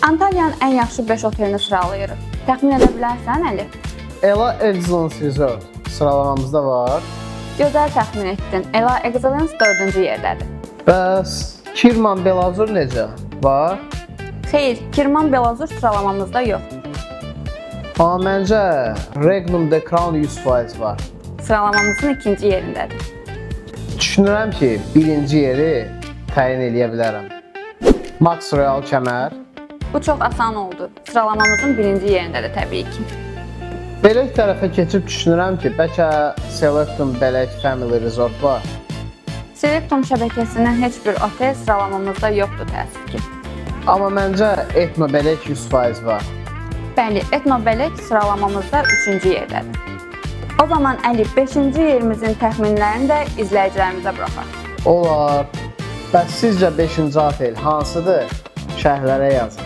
Antalyanın ən yaxşı 5 otelini sıralayırıq. Təxmin edə bilərsən, Əli? Ela Excellence Resort sıralamamızda var. Gözəl təxmin etdin. Ela Excellence 4-cü yerdədir. Bəs Kirman Belazur necə? Var? Xeyr, Kirman Belazur sıralamamızda yoxdur. Amma məncə Regnum The Crown 100% var. Sıralamamızın 2-ci yerindədir. Düşünürəm ki, birinci yeri təyin eləyə bilərəm. Max Royal Kəmər. Bu çox asan oldu. Sıralamamızın 1-ci yerindədir təbii ki. Belək tərəfə keçib düşünürəm ki, bəlkə Selectum Belək Family Resort var. Selectum şəbəkəsindən heç bir otel sıralamamızda yoxdur təəssüf ki. Amma məncə Etno Belək 100% var. Bəli, Etno Belək sıralamamızda 3-cü yerdədir. O zaman Əli, 5-ci yerimizin təxminlərini də izləyicilərimizə buraxaq. Olar. Bəs sizcə 5-ci otel hansıdır? Şərhlərə yazın.